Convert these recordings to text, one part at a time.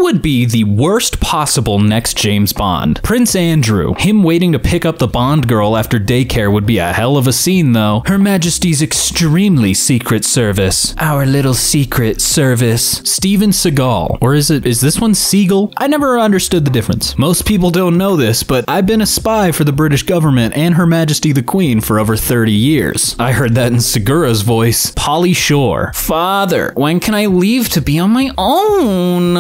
would be the worst possible next James Bond? Prince Andrew. Him waiting to pick up the Bond girl after daycare would be a hell of a scene, though. Her Majesty's extremely secret service. Our little secret service. Steven Seagal. Or is this one Seagal? I never understood the difference. Most people don't know this, but I've been a spy for the British government and Her Majesty the Queen for over 30 years. I heard that in Segura's voice. Pauly Shore. Father, when can I leave to be on my own?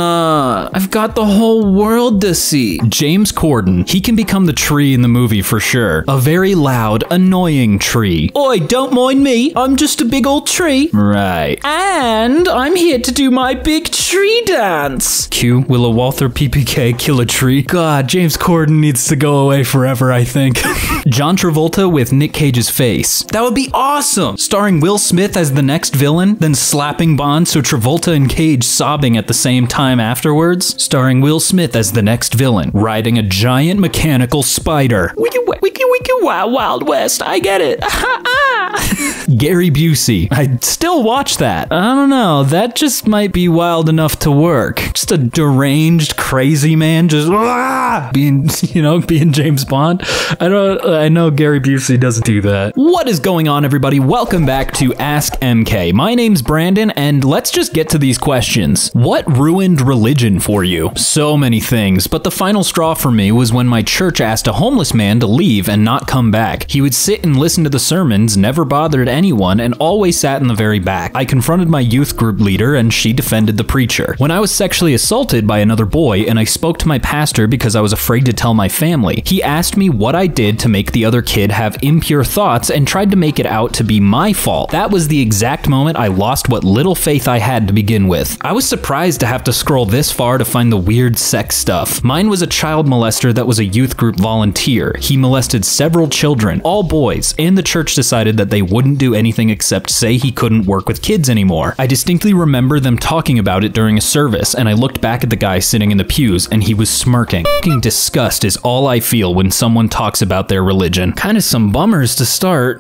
I've got the whole world to see. James Corden. He can become the tree in the movie for sure. A very loud, annoying tree. Oi, don't mind me. I'm just a big old tree. Right. And I'm here to do my big tree dance. Q. Willow Walther PPK kill a tree. God, James Corden needs to go away forever, I think. John Travolta with Nick Cage's face. That would be awesome. Starring Will Smith as the next villain, then slapping Bond so Travolta and Cage sobbing at the same time afterwards. Starring Will Smith as the next villain, riding a giant mechanical spider. Wiki wow, Wild West, I get it. Gary Busey. I'd still watch that. I don't know, that just might be wild enough to work. Just a deranged, crazy man just being James Bond. I know Gary Busey doesn't do that. What is going on, everybody? Welcome back to Ask EmKay. My name's Brandon, and let's just get to these questions. What ruined religion for you? So many things, but the final straw for me was when my church asked a homeless man to leave and not come back. He would sit and listen to the sermons, never bothered anyone, and always sat in the very back. I confronted my youth group leader, and she defended the preacher. When I was sexually assaulted by another boy, and I spoke to my pastor because I was afraid to tell my family, he asked me what I did to make the other kid have impure thoughts and tried to make it out to be my fault. That was the exact moment I lost what little faith I had to begin with. I was surprised to have to scroll this far to find the weird sex stuff. Mine was a child molester that was a youth group volunteer. He molested several children, all boys, and the church decided that they wouldn't do anything except say he couldn't work with kids anymore. I distinctly remember them talking about it during a service, and I looked back at the guy sitting in the pews, and he was smirking. Fucking disgust is all I feel when someone talks about their religion. Kinda some bummers to start.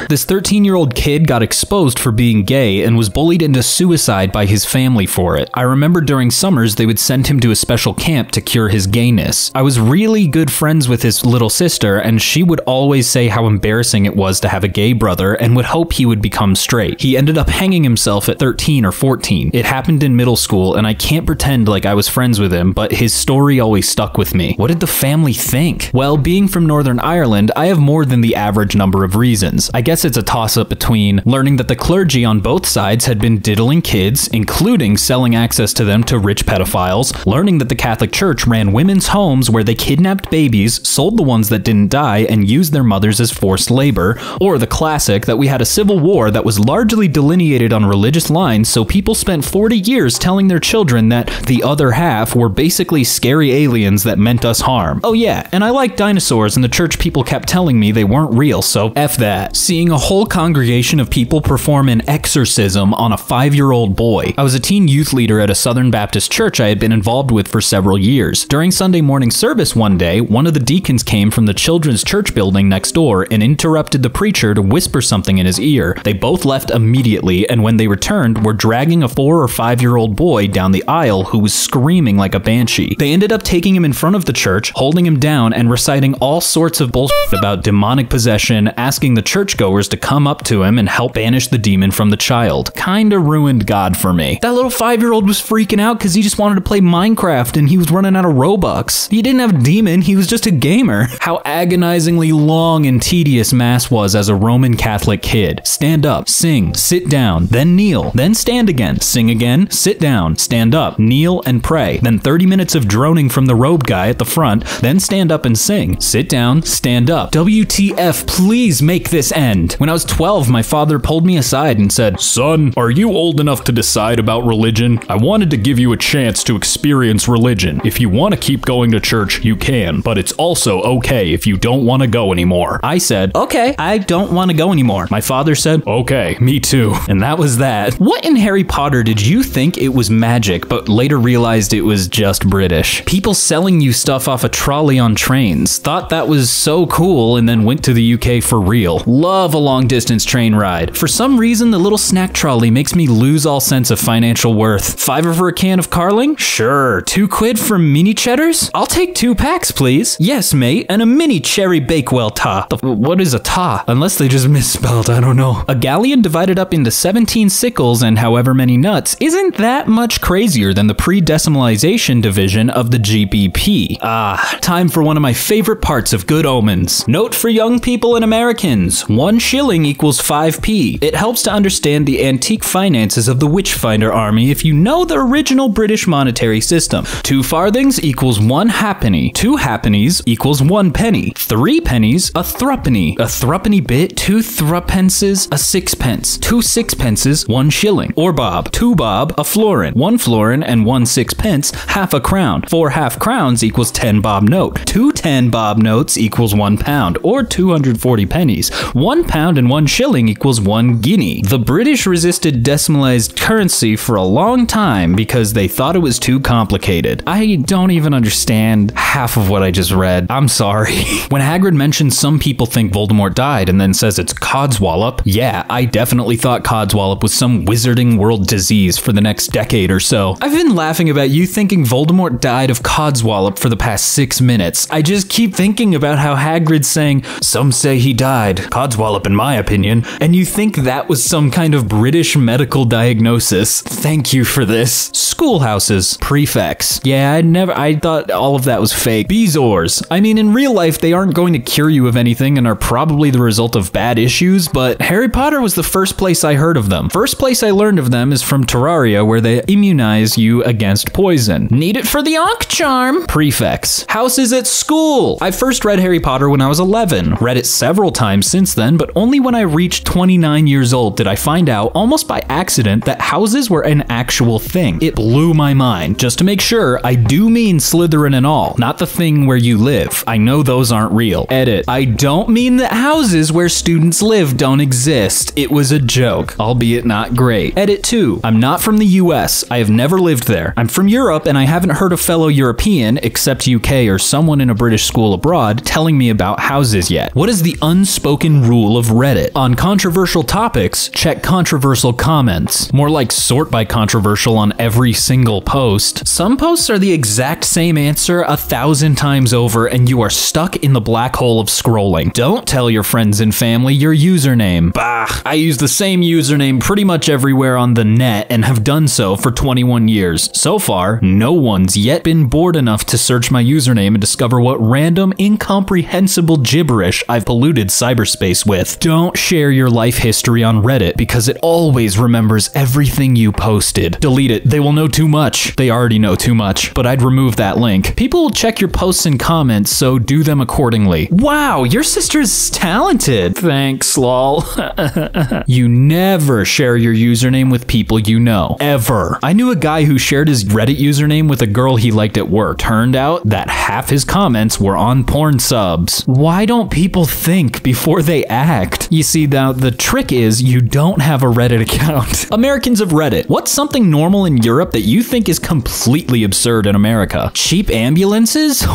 This 13-year-old kid got exposed for being gay and was bullied into suicide by his family for it. I remember during summers they would send him to a special camp to cure his gayness. I was really good friends with his little sister, and she would always say how embarrassing it was to have a gay brother and would hope he would become straight. He ended up hanging himself at 13 or 14. It happened in middle school, and I can't pretend like I was friends with him, but his story always stuck with me. What did the family think? Well, being from Northern Ireland, I have more than the average number of reasons. I guess it's a toss-up between learning that the clergy on both sides had been diddling kids, including selling access to them to rich pedophiles, learning that the Catholic Church ran women's homes where they kidnapped babies, sold the ones that didn't die, and used their mothers as forced labor, or the classic that we had a civil war that was largely delineated on religious lines, so people spent 40 years telling their children that the other half were basically scary aliens that meant us harm. Oh yeah, and I like dinosaurs, and the church people kept telling me they weren't real, so F that. Seeing a whole congregation of people perform an exorcism on a 5-year-old boy. I was a teen youth leader at a Southern Baptist church I had been involved with for several years. During Sunday morning service one day, one of the deacons came from the children's church building next door and interrupted the preacher to whisper something in his ear. They both left immediately, and when they returned, were dragging a 4 or 5-year-old boy down the aisle who was screaming like a banshee. They ended up taking him in front of the church, holding him down, and reciting all sorts of bullshit about demonic possession, asking the churchgoers to come up to him and help banish the demon from the child. Kinda ruined God for me. That little 5-year-old was freaking out because he just wanted to play Minecraft and he was running out of Robux. He didn't have a demon, he was just a gamer. How agonizingly long and tedious Mass was as a Roman Catholic kid. Stand up, sing, sit down, then kneel, then stand again, sing again, sit down, stand up, kneel, and pray. Then 30 minutes of droning from the robed guy at the front, then stand up and sing, sit down, stand up. WTF, please make this end. When I was 12, my father pulled me aside and said, "Son, are you old enough to decide about religion? I wanted to give you a chance to experience religion. If you want to keep going to church, you can, but it's also okay if you don't want to go anymore." I said, "Okay, I don't want to go anymore." My father said, "Okay, me too." And that was that. What in Harry Potter did you think it was magic, but but later realized it was just British. People selling you stuff off a trolley on trains. Thought that was so cool and then went to the UK for real. Love a long distance train ride. For some reason, the little snack trolley makes me lose all sense of financial worth. $5 for a can of Carling? Sure. £2 for mini cheddars? I'll take 2 packs, please. Yes, mate, and a mini cherry Bakewell ta. What is a ta? Unless they just misspelled, I don't know. A galleon divided up into 17 sickles and however many nuts isn't that much crazier than the pre-decimalization division of the GBP. Time for one of my favorite parts of Good Omens. Note for young people and Americans, 1 shilling equals 5p. It helps to understand the antique finances of the Witchfinder army if you know the original British monetary system. 2 farthings equals 1 halfpenny. 2 halfpennies equals 1 penny. 3 pennies, a threepenny. A threepenny bit, 2 threepences, a sixpence. 2 sixpences, 1 shilling. Or bob, 2 bob, a florin. 1 florin and 1 sixpence, half a crown. 4 half crowns equals 10 bob note. 2 10 bob notes equals 1 pound, or 240 pennies. 1 pound and 1 shilling equals 1 guinea. The British resisted decimalized currency for a long time because they thought it was too complicated. I don't even understand half of what I just read. I'm sorry. When Hagrid mentions some people think Voldemort died and then says it's Codswallop, yeah, I definitely thought Codswallop was some wizarding world disease for the next decade or so. I've been laughing about you thinking Voldemort died of Codswallop for the past 6 minutes. I just keep thinking about how Hagrid's saying, some say he died, Codswallop in my opinion, and you think that was some kind of British medical diagnosis. Thank you for this. Schoolhouses. Prefects. Yeah, I thought all of that was fake. Bezoars. I mean, in real life, they aren't going to cure you of anything and are probably the result of bad issues, but Harry Potter was the first place I heard of them. First place I learned of them is from Terraria, where they immunize you against poison. Need it for the Ankh charm. Prefects. Houses at school. I first read Harry Potter when I was 11. Read it several times since then, but only when I reached 29 years old did I find out, almost by accident, that houses were an actual thing. It blew my mind. Just to make sure, I do mean Slytherin and all, not the thing where you live. I know those aren't real. Edit. I don't mean that houses where students live don't exist. It was a joke, albeit not great. Edit 2. I'm not from the US. I have never lived there. I'm from Europe and I haven't heard a fellow European, except UK or someone in a British school abroad, telling me about houses yet. What is the unspoken rule of Reddit? On controversial topics, check controversial comments. More like sort by controversial on every single post. Some posts are the exact same answer 1,000 times over and you are stuck in the black hole of scrolling. Don't tell your friends and family your username. Bah, I use the same username pretty much everywhere on the net and have done so for 21 years. So far, no one's yet been bored enough to search my username and discover what random, incomprehensible gibberish I've polluted cyberspace with. Don't share your life history on Reddit because it always remembers everything you posted. Delete it. They will know too much. They already know too much, but I'd remove that link. People will check your posts and comments, so do them accordingly. Wow, your sister's talented. Thanks, lol. You never share your username with people you know. Ever. I knew a guy who shared his Reddit username with a girl he liked at work. Turned out that half his comments were on porn subs. Why don't people think before they act? You see, now the trick is you don't have a Reddit account. Americans of Reddit. What's something normal in Europe that you think is completely absurd in America? Cheap ambulances?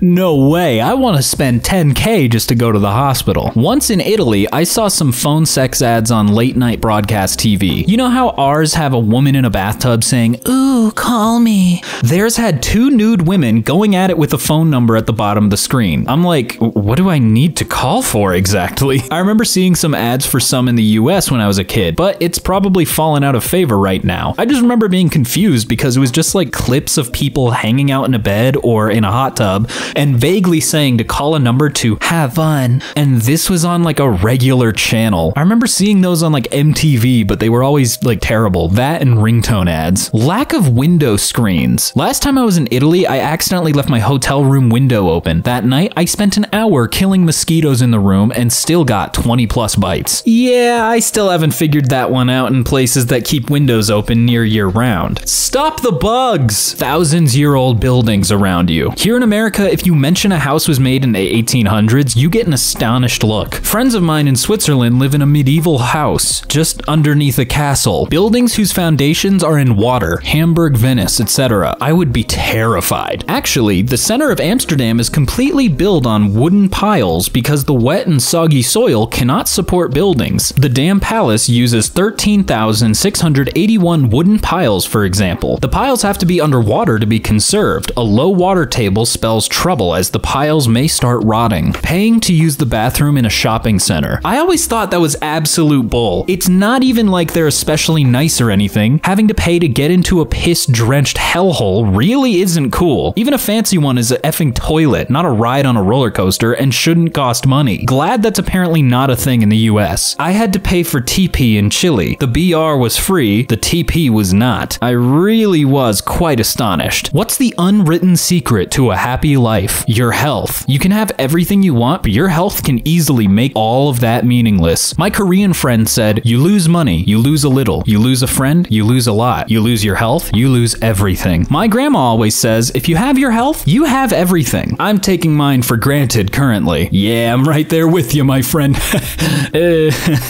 No way. I want to spend 10K just to go to the hospital. Once in Italy, I saw some phone sex ads on late night broadcast TV. You know how ours have a woman in a bathtub saying, "Ooh, call me." Theirs had 2 nude women going at it with a phone number at the bottom of the screen. I'm like, what do I need to call for exactly? I remember seeing some ads for some in the US when I was a kid, but it's probably fallen out of favor right now. I just remember being confused because it was just like clips of people hanging out in a bed or in a hot tub and vaguely saying to call a number to have fun. And this was on like a regular channel. I remember seeing those on like MTV, but they were always like terrible. That and ringtone ads. Lack of window screens. Last time I was in Italy, I accidentally left my hotel room window open. That night, I spent an hour killing mosquitoes in the room and still got 20 plus bites. Yeah, I still haven't figured that one out in places that keep windows open near year round. Stop the bugs! Thousands-year-old buildings around you. Here in America, if you mention a house was made in the 1800s, you get an astonished look. Friends of mine in Switzerland live in a medieval house, just underneath a castle. Buildings whose foundations are in water water. Hamburg, Venice, etc. I would be terrified. Actually, the center of Amsterdam is completely built on wooden piles because the wet and soggy soil cannot support buildings. The Dam Palace uses 13,681 wooden piles, for example. The piles have to be underwater to be conserved. A low water table spells trouble as the piles may start rotting. Paying to use the bathroom in a shopping center. I always thought that was absolute bull. It's not even like they're especially nice or anything. Having to pay to get into a piss-drenched hellhole really isn't cool. Even a fancy one is an effing toilet, not a ride on a roller coaster, and shouldn't cost money. Glad that's apparently not a thing in the US. I had to pay for TP in Chile. The BR was free, the TP was not. I really was quite astonished. What's the unwritten secret to a happy life? Your health. You can have everything you want, but your health can easily make all of that meaningless. My Korean friend said, you lose money, you lose a little. You lose a friend, you lose a lot. You lose your health, you lose everything. My grandma always says, if you have your health, you have everything. I'm taking mine for granted currently. Yeah, I'm right there with you, my friend.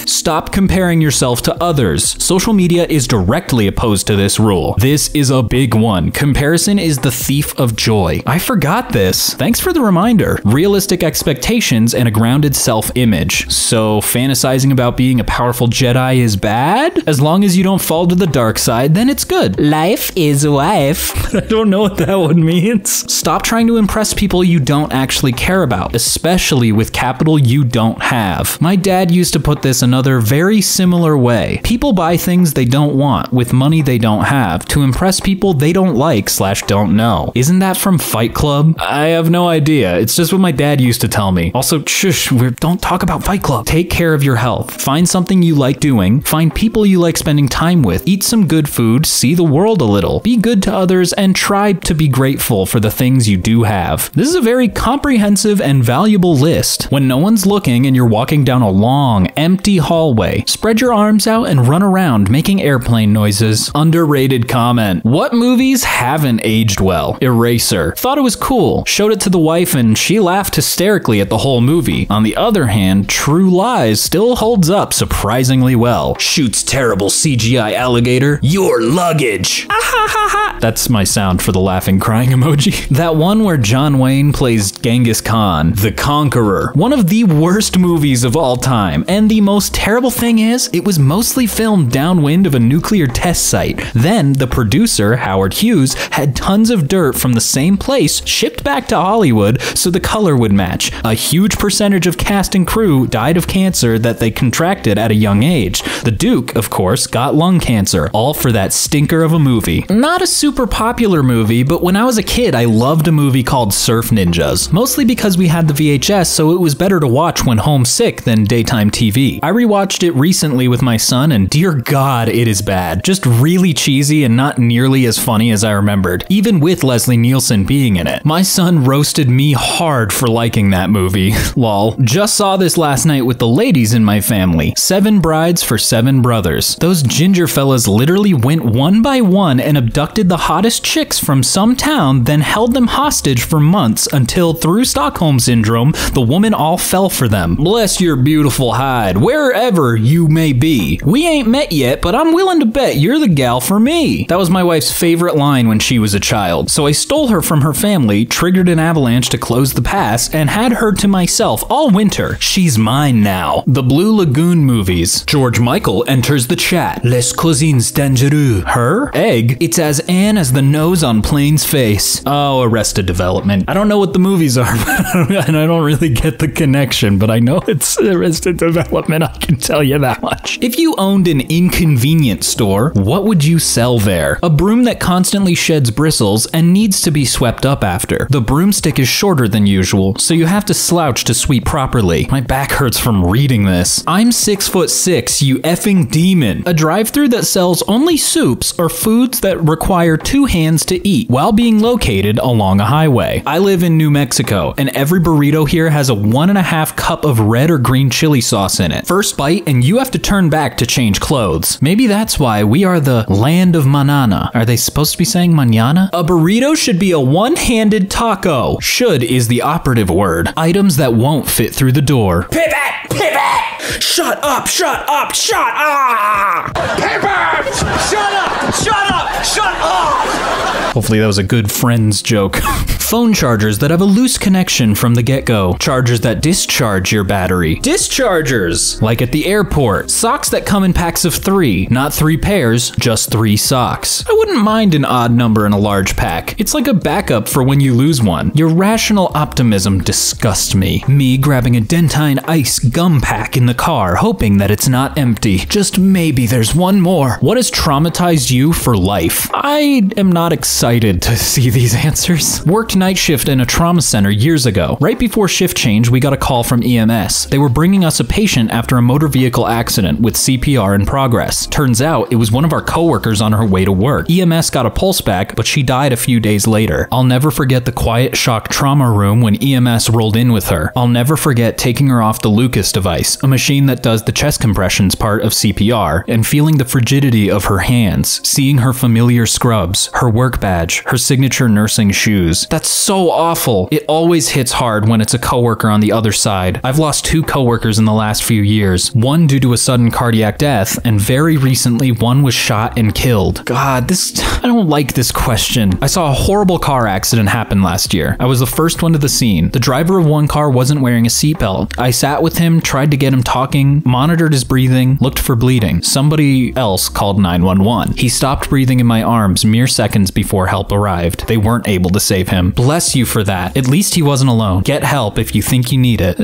Stop comparing yourself to others. Social media is directly opposed to this rule. This is a big one. Comparison is the thief of joy. I forgot this. Thanks for the reminder. Realistic expectations and a grounded self-image. So fantasizing about being a powerful Jedi is bad? As long as you don't fall to the dark side, then it's good. Life is life. I don't know what that one means. Stop trying to impress people you don't actually care about, especially with capital you don't have. My dad used to put this another very similar way. People buy things they don't want with money they don't have to impress people they don't like/don't know. Isn't that from Fight Club? I have no idea. It's just what my dad used to tell me. Also, shush, don't talk about Fight Club. Take care of your health. Find something you like doing. Find people you like spending time with. Eat some good food. See the world a little. Be good to others and try to be grateful for the things you do have. This is a very comprehensive and valuable list. When no one's looking and you're walking down a long, empty hallway, spread your arms out and run around making airplane noises. Underrated comment. What movies haven't aged well? Eraser. Thought it was cool. Showed it to the wife and she laughed hysterically at the whole movie. On the other hand, True Lies still holds up surprisingly well. Shoots terrible CGI alligator. Your luggage. That's my sound for the laughing crying emoji. That one where John Wayne plays Genghis Khan, the Conqueror. One of the worst movies of all time. And the most terrible thing is, it was mostly filmed downwind of a nuclear test site. Then, the producer, Howard Hughes, had tons of dirt from the same place shipped back to Hollywood so the color would match. A huge percentage of cast and crew died of cancer that they contracted at a young age. The Duke, of course, got lung cancer, all for that stinker of a movie. Not a super popular movie, but when I was a kid, I loved a movie called Surf Ninjas. Mostly because we had the VHS, so it was better to watch when homesick than daytime TV. I rewatched it recently with my son, and dear God, it is bad. Just really cheesy and not nearly as funny as I remembered, even with Leslie Nielsen being in it. My son roasted me hard for liking that movie. Lol. Just saw this last night with the ladies in my family. 7 Brides for 7 Brothers. Those ginger fellas literally went one by one and abducted the hottest chicks from some town, then held them hostage for months until, through Stockholm Syndrome, the woman all fell for them. Bless your beautiful hide, wherever you may be. We ain't met yet, but I'm willing to bet you're the gal for me. That was my wife's favorite line when she was a child, so I stole her from her family, triggered an avalanche to close the pass, and had her to myself all winter. She's mine now. The Blue Lagoon movies. George Michael enters the chat. Les cousines dangereux. Her? Egg? It's as Anne as the nose on Plane's face. Oh, Arrested Development. I don't know what the movies are, and I don't really get the connection, but I know it's Arrested Development, I can tell you that much. If you owned an inconvenience store, what would you sell there? A broom that constantly sheds bristles and needs to be swept up after. The broomstick is shorter than usual, so you have to slouch to sweep properly. My back hurts from reading this. I'm 6'6", you effing demon. A drive-thru that sells only soups or foods that require 2 hands to eat while being located along a highway. I live in New Mexico, and every burrito here has a 1.5 cup of red or green chili sauce in it. First bite, and you have to turn back to change clothes. Maybe that's why we are the land of manana. Are they supposed to be saying mañana? A burrito should be a one-handed taco. Should is the operative word. Items that won't fit through the door. Pivot! Pivot! Shut up! Shut up! Shut up! Pivot! Shut up! Shut up! Shut up! Hopefully that was a good Friends joke. Phone chargers that have a loose connection from the get-go. Chargers that discharge your battery. Dischargers! Like at the airport. Socks that come in packs of 3. Not 3 pairs, just 3 socks. I wouldn't mind an odd number in a large pack. It's like a backup for when you lose one. Your rational optimism disgusts me. Me grabbing a Dentine Ice gum pack in the car, hoping that it's not empty. Just maybe there's one more. What has traumatized you for life? I am not excited to see these answers. Worked night shift in a trauma center years ago. Right before shift change, we got a call from EMS. They were bringing us a patient after a motor vehicle accident with CPR in progress. Turns out it was one of our coworkers on her way to work. EMS got a pulse back, but she died a few days later. I'll never forget the quiet shock trauma room when EMS rolled in with her. I'll never forget taking her off the Lucas device, a machine that does the chest compressions part of CPR, and feeling the frigidity of her hands, seeing her familiar scrubs, her work badge, her signature nursing shoes. That's so awful. It always hits hard when it's a coworker on the other side. I've lost 2 coworkers in the last few years. One due to a sudden cardiac death, and very recently one was shot and killed. God, I don't like this question. I saw a horrible car accident happen last year. I was the first one to the scene. The driver of one car wasn't wearing a seatbelt. I sat with him, tried to get him talking, monitored his breathing, looked for bleeding. Somebody else called 911. He stopped breathing in my arms mere seconds before help arrived. They weren't able to save him. Bless you for that. At least he wasn't alone. Get help if you think you need it.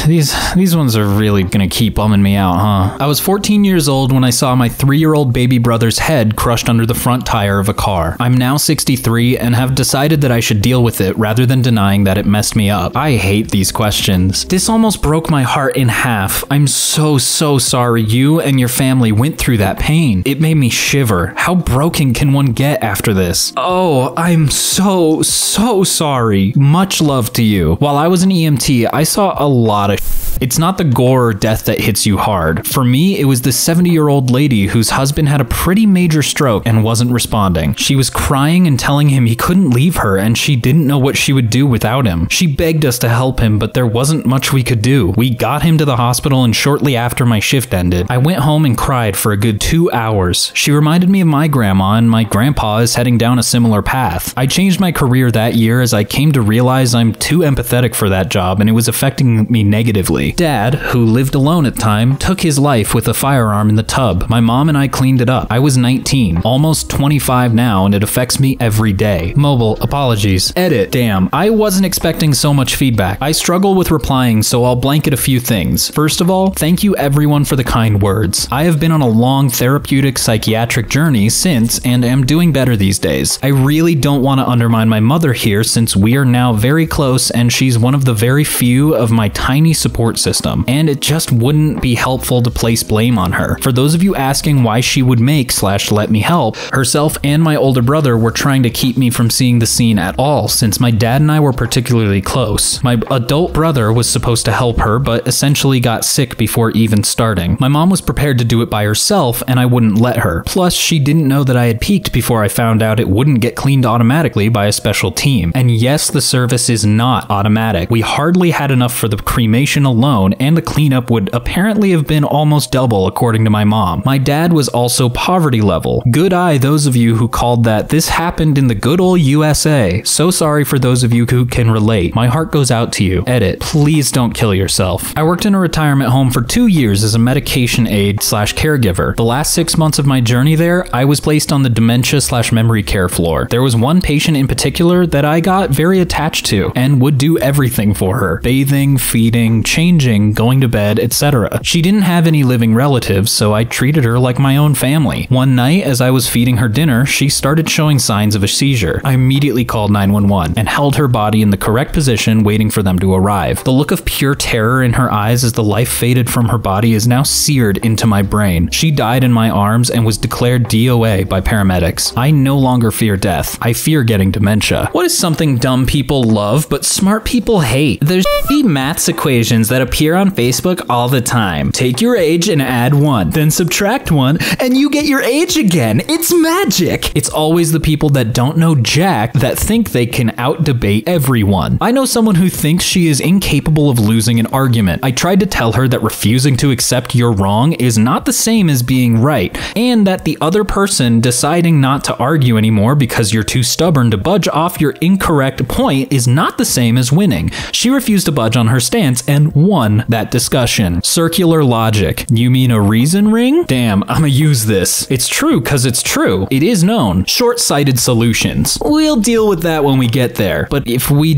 These ones are really gonna keep bumming me out, huh? I was 14 years old when I saw my 3-year-old baby brother's head crushed under the front tire of a car. I'm now 63 and have decided that I should deal with it rather than denying that it messed me up. I hate these questions. This almost broke my heart in half. I'm so sorry you and your family went through that pain. It made me shiver. How broken can one get after this? Oh, I'm so sorry. Much love to you. While I was an EMT, I saw a lot of It's not the gore or death that hits you hard. For me, it was this 70-year-old lady whose husband had a pretty major stroke and wasn't responding. She was crying and telling him he couldn't leave her and she didn't know what she would do without him. She begged us to help him, but there wasn't much we could do. We got him to the hospital, and shortly after my shift ended, I went home and cried for a good 2 hours. She reminded me of my grandma, and my grandpa is heading down a similar path. I changed my career that year as I came to realize I'm too empathetic for that job and it was affecting me negatively. Dad, who lived alone at the time, took his life with a firearm in the tub. My mom and I cleaned it up. I was 19, almost 25 now, and it affects me every day. Mobile, apologies. Edit. Damn, I wasn't expecting so much feedback. I struggle with replying, so I'll blanket a few things. First of all, thank you everyone for the kind words. I have been on a long therapeutic psychiatric journey since and am doing better these days. I really don't want to undermine my mother here since we are now very close and she's one of the very few of my tiny support system, and it just wouldn't be helpful to place blame on her. For those of you asking why she would let me help, herself and my older brother were trying to keep me from seeing the scene at all since my dad and I were particularly close. My adult brother was supposed to help her but essentially got sick before even starting. My mom was prepared to do it by herself and I wouldn't let her. Plus, she didn't know that I had peaked before I found out it wouldn't get cleaned automatically by a special team. And yes, the service is not automatic. We hardly had enough for the cremation alone, and the cleanup would apparently have been almost double according to my mom. My dad was also poverty level. Good eye those of you who called that this happened in the good old USA. So sorry for those of you who can relate. My heart goes out to you. Edit. Please don't kill yourself. I worked in a retirement home for 2 years as a medication aide / caregiver. The last 6 months of my journey there, I was placed on the dementia / memory care floor. There was one patient in particular that I got very attached to and would do everything for her. Bathing, feeding, changing, going to bed, etc. She didn't have any living relatives, so I treated her like my own family. One night, as I was feeding her dinner, she started showing signs of a seizure. I immediately called 911 and held her body in the correct position, waiting for them to arrive. The look of pure terror in her eyes as the life faded from her body is now seared into my brain. She died in my arms and was declared DOA by paramedics. I no longer fear death. I fear getting dementia. What noticed something dumb people love, but smart people hate? There's maths equations that appear on Facebook all the time. Take your age and add 1, then subtract 1, and you get your age again. It's magic. It's always the people that don't know jack that think they can out-debate everyone. I know someone who thinks she is incapable of losing an argument. I tried to tell her that refusing to accept you're wrong is not the same as being right, and that the other person deciding not to argue anymore because you're too stubborn to budge off your incorrect point is not the same as winning. She refused to budge on her stance and won that discussion. Circular logic. You mean a reason ring? Damn, I'ma use this. It's true because it's true. It is known. Short-sighted solutions. We'll deal with that when we get there. But if we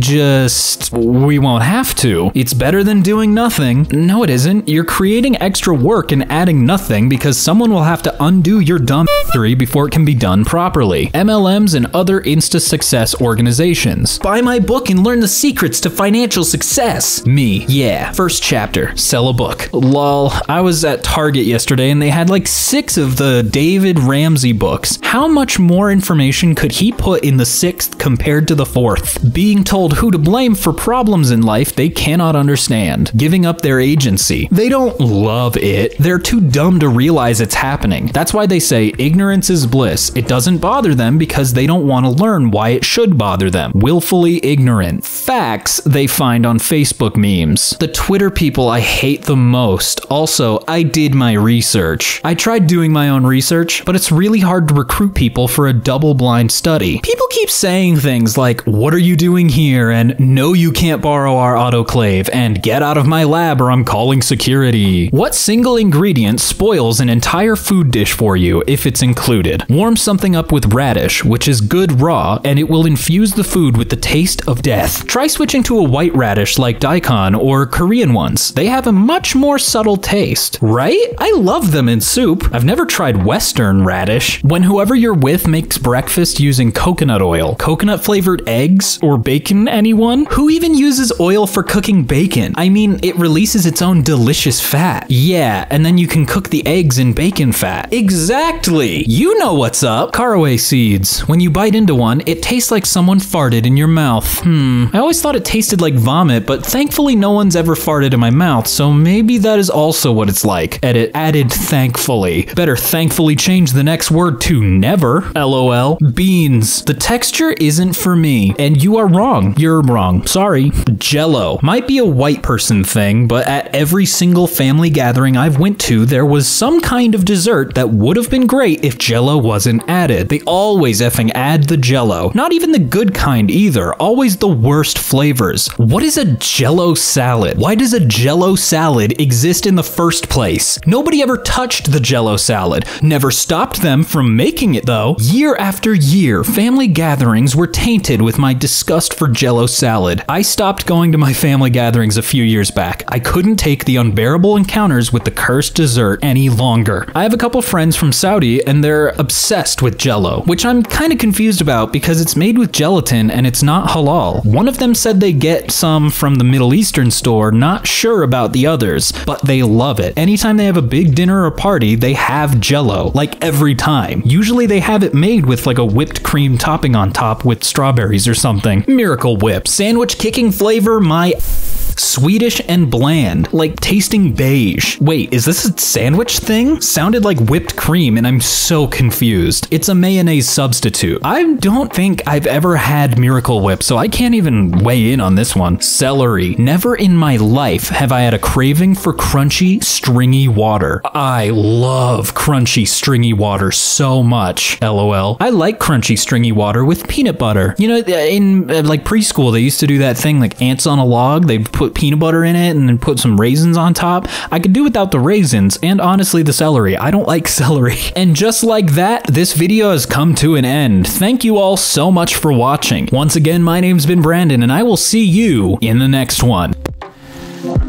won't have to. It's better than doing nothing. No, it isn't. You're creating extra work and adding nothing because someone will have to undo your dumb theory before it can be done properly. MLMs and other insta-success organizations. Buy my book and learn the secrets to financial success. Me. Yeah. First chapter. Sell a book. Lol. I was at Target yesterday and they had like 6 of the David Ramsey books. How much more information could he put in the 6th compared to the 4th? Being told who to blame for problems in life they cannot understand. Giving up their agency. They don't love it. They're too dumb to realize it's happening. That's why they say ignorance is bliss. It doesn't bother them because they don't want to learn why it should bother them. Willfully ignorant. Facts they find on Facebook memes. The Twitter people I hate the most. Also, I did my research. I tried doing my own research, but it's really hard to recruit people for a double-blind study. People keep saying things like, what are you doing here? And no, you can't borrow our autoclave. And get out of my lab or I'm calling security. What single ingredient spoils an entire food dish for you if it's included? Warm something up with radish, which is good raw, and it will infuse the food with the taste of death. Try switching to a white radish like daikon or Korean ones. They have a much more subtle taste, right? I love them in soup. I've never tried Western radish. When whoever you're with makes breakfast using coconut oil, coconut flavored eggs, or bacon, anyone? Who even uses oil for cooking bacon? I mean, it releases its own delicious fat. Yeah, and then you can cook the eggs in bacon fat. Exactly! You know what's up. Caraway seeds. When you bite into one, it tastes like someone farted in your mouth. I always thought it tasted like vomit, but thankfully no one's ever farted in my mouth, so maybe that is also what it's like. Edit added thankfully. Better thankfully change the next word to never. LOL. Beans. The texture isn't for me, and you are wrong. You're wrong. Sorry. Jello. Might be a white person thing, but at every single family gathering I've went to, there was some kind of dessert that would have been great if Jello wasn't added. They always effing add the Jello. Not even the good kind either. Always the worst flavors. What is a Jello salad? Why does a Jello salad exist in the first place? Nobody ever touched the Jello salad. Never stopped them from making it though. Year after year, family gatherings were tainted with my disgust for Jello salad. I stopped going to my family gatherings a few years back. I couldn't take the unbearable encounters with the cursed dessert any longer. I have a couple friends from Saudi and they're obsessed with Jello, which I'm kind of confused about because it's made with gelatin and it's not halal. One of them said they get some from the Middle Eastern store, not sure about the others, but they love it. Anytime they have a big dinner or party, they have Jello, like every time. Usually they have it made with like a whipped cream topping on top with strawberries or something. Miracle Whip. Sandwich kicking flavor, my Swedish and bland, like tasting beige. Wait, is this a sandwich thing? Sounded like whipped cream and I'm so confused. It's a mayonnaise substitute. I don't think I've ever had Miracle Whip, so I can't even weigh in on this one. Celery. Never in my life have I had a craving for crunchy, stringy water. I love crunchy, stringy water so much. LOL. I like crunchy, stringy water with peanut butter. You know, in like preschool, they used to do that thing like ants on a log. They'd put peanut butter in it and then put some raisins on top. I could do without the raisins and honestly the celery. I don't like celery. And just like that, this video has come to an end. Thank you all so much for watching. Once again, my name's been Brandon and I will see you in the next one.